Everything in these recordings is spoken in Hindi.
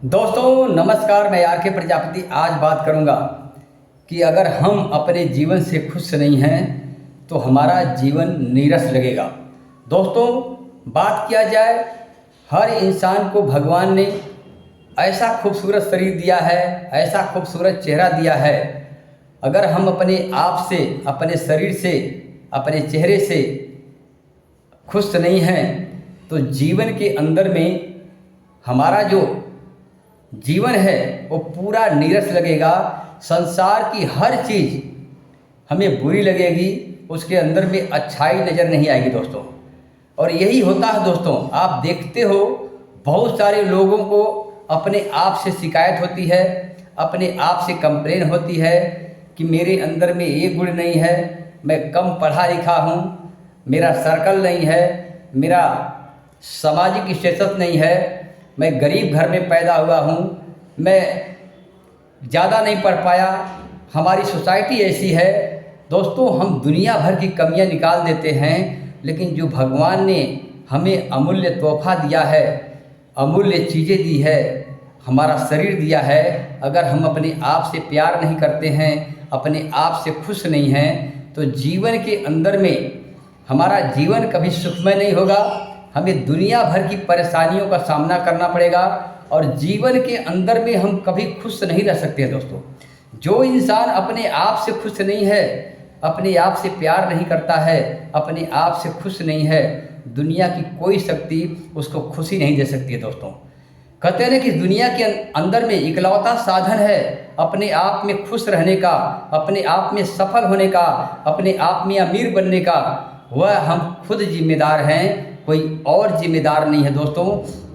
दोस्तों नमस्कार, मैं आर के प्रजापति आज बात करूंगा कि अगर हम अपने जीवन से खुश नहीं हैं तो हमारा जीवन नीरस लगेगा। दोस्तों बात किया जाए, हर इंसान को भगवान ने ऐसा खूबसूरत शरीर दिया है, ऐसा खूबसूरत चेहरा दिया है। अगर हम अपने आप से, अपने शरीर से, अपने चेहरे से खुश नहीं हैं तो जीवन के अंदर में हमारा जो जीवन है वो पूरा नीरस लगेगा। संसार की हर चीज़ हमें बुरी लगेगी, उसके अंदर में अच्छाई नज़र नहीं आएगी दोस्तों। और यही होता है दोस्तों, आप देखते हो बहुत सारे लोगों को अपने आप से शिकायत होती है, अपने आप से कंप्लेन होती है कि मेरे अंदर में ये गुण नहीं है, मैं कम पढ़ा लिखा हूँ, मेरा सर्कल नहीं है, मेरा सामाजिक स्टेटस नहीं है, मैं गरीब घर में पैदा हुआ हूँ, मैं ज़्यादा नहीं पढ़ पाया, हमारी सोसाइटी ऐसी है। दोस्तों हम दुनिया भर की कमियां निकाल देते हैं, लेकिन जो भगवान ने हमें अमूल्य तोहफा दिया है, अमूल्य चीज़ें दी है, हमारा शरीर दिया है, अगर हम अपने आप से प्यार नहीं करते हैं, अपने आप से खुश नहीं हैं तो जीवन के अंदर में हमारा जीवन कभी सुखमय नहीं होगा। हमें दुनिया भर की परेशानियों का सामना करना पड़ेगा और जीवन के अंदर में हम कभी खुश नहीं रह सकते हैं दोस्तों। जो इंसान अपने आप से खुश नहीं है, अपने आप से प्यार नहीं करता है, अपने आप से खुश नहीं है, दुनिया की कोई शक्ति उसको खुशी नहीं दे सकती है दोस्तों। कहते हैं कि दुनिया के अंदर में इकलौता साधन है अपने आप में खुश रहने का, अपने आप में सफल होने का, अपने आप में अमीर बनने का, वह हम खुद जिम्मेदार हैं, कोई और जिम्मेदार नहीं है दोस्तों।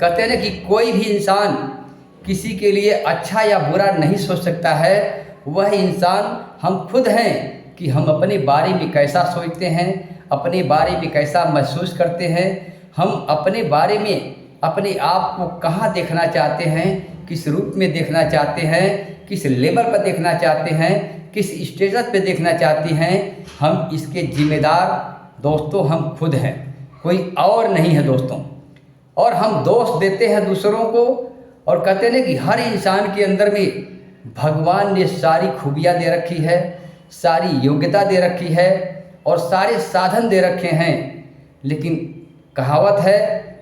कहते हैं कि कोई भी इंसान किसी के लिए अच्छा या बुरा नहीं सोच सकता है, वह इंसान हम खुद हैं कि हम अपने बारे में कैसा सोचते हैं, अपने बारे में कैसा महसूस करते हैं, हम अपने बारे में अपने आप को कहाँ देखना चाहते हैं, किस रूप में देखना चाहते हैं, किस लेवल पर देखना चाहते हैं, किस स्टेटस पे देखना चाहते हैं, हम इसके जिम्मेदार दोस्तों हम खुद हैं, कोई और नहीं है दोस्तों। और हम दोष देते हैं दूसरों को और कहते हैं कि हर इंसान के अंदर में भगवान ने सारी खूबियाँ दे रखी है, सारी योग्यता दे रखी है और सारे साधन दे रखे हैं, लेकिन कहावत है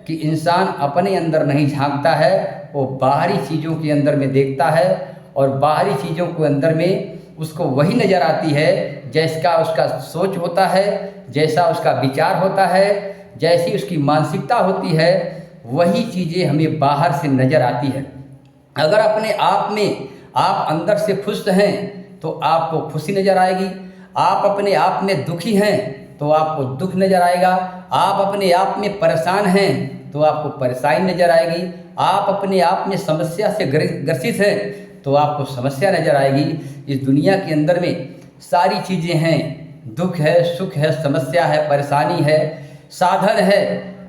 कि इंसान अपने अंदर नहीं झांकता है, वो बाहरी चीज़ों के अंदर में देखता है और बाहरी चीज़ों के अंदर में उसको वही नज़र आती है जैसा उसका सोच होता है, जैसा उसका विचार होता है, जैसी उसकी मानसिकता होती है, वही चीज़ें हमें बाहर से नज़र आती है। अगर अपने आप में आप अंदर से खुश हैं तो आपको खुशी नज़र आएगी, आप अपने आप में दुखी हैं तो आपको दुख नज़र आएगा, आप अपने आप में परेशान हैं तो आपको परेशानी नज़र आएगी, आप अपने आप में समस्या से ग्रसित हैं तो आपको समस्या नज़र आएगी। इस दुनिया के अंदर में सारी चीज़ें हैं, दुख है, सुख है, समस्या है, परेशानी है, साधन है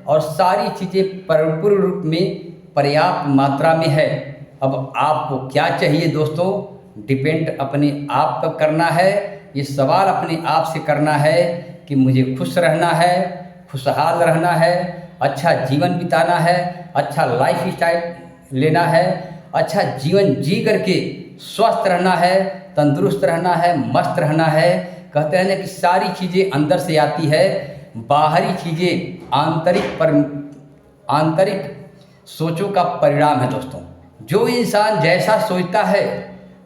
और सारी चीज़ें परिपूर्ण रूप में पर्याप्त मात्रा में है। अब आपको क्या चाहिए दोस्तों, डिपेंड अपने आप पर करना है। ये सवाल अपने आप से करना है कि मुझे खुश रहना है, खुशहाल रहना है, अच्छा जीवन बिताना है, अच्छा लाइफ स्टाइल लेना है, अच्छा जीवन जी करके स्वस्थ रहना है, तंदुरुस्त रहना है, मस्त रहना है। कहते हैं ना कि सारी चीज़ें अंदर से आती है, बाहरी चीज़ें आंतरिक सोचों का परिणाम है दोस्तों। जो इंसान जैसा सोचता है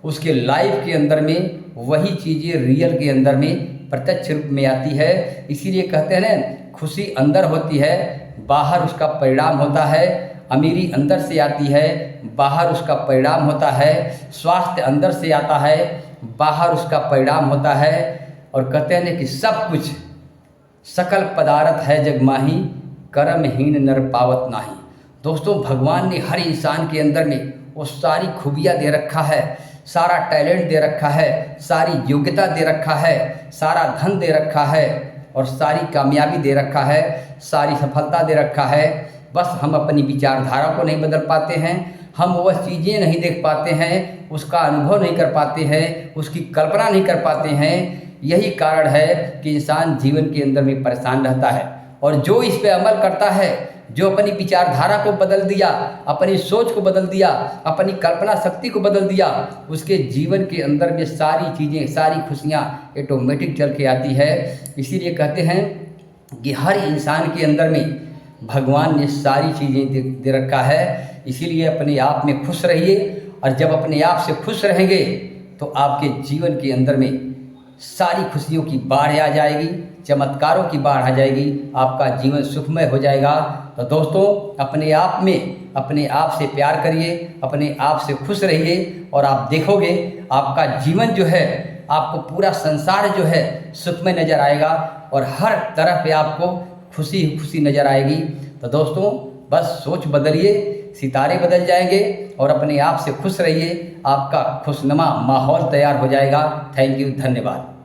उसके लाइफ के अंदर में वही चीज़ें रियल के अंदर में प्रत्यक्ष रूप में आती है। इसीलिए कहते हैं ना, खुशी अंदर होती है, बाहर उसका परिणाम होता है। अमीरी अंदर से आती है, बाहर उसका परिणाम होता है। स्वास्थ्य अंदर से आता है, बाहर उसका परिणाम होता है। और कहते हैं कि सब कुछ सकल पदार्थ है जग माही, कर्महीन नर पावत नाही। दोस्तों भगवान ने हर इंसान के अंदर में वो सारी खूबियाँ दे रखा है, सारा टैलेंट दे रखा है, सारी योग्यता दे रखा है, सारा धन दे रखा है और सारी कामयाबी दे रखा है, सारी सफलता दे रखा है। बस हम अपनी विचारधारा को नहीं बदल पाते हैं, हम वह चीज़ें नहीं देख पाते हैं, उसका अनुभव नहीं कर पाते हैं, उसकी कल्पना नहीं कर पाते हैं। यही कारण है कि इंसान जीवन के अंदर में परेशान रहता है। और जो इस पे अमल करता है, जो अपनी विचारधारा को बदल दिया, अपनी सोच को बदल दिया, अपनी कल्पना शक्ति को बदल दिया, उसके जीवन के अंदर में सारी चीज़ें, सारी खुशियाँ ऑटोमेटिक चल के आती है। इसीलिए कहते हैं कि हर इंसान के अंदर में भगवान ने सारी चीज़ें दे रखा है। इसीलिए अपने आप में खुश रहिए, और जब अपने आप से खुश रहेंगे तो आपके जीवन के अंदर में सारी खुशियों की बाढ़ आ जाएगी, चमत्कारों की बाढ़ आ जाएगी, आपका जीवन सुखमय हो जाएगा। तो दोस्तों, अपने आप में अपने आप से प्यार करिए, अपने आप से खुश रहिए, और आप देखोगे आपका जीवन जो है, आपको पूरा संसार जो है सुखमय नज़र आएगा, और हर तरफ पे आपको खुशी खुशी नज़र आएगी। तो दोस्तों, बस सोच बदलिए, सितारे बदल जाएंगे, और अपने आप से खुश रहिए, आपका खुशनुमा माहौल तैयार हो जाएगा। थैंक यू, धन्यवाद।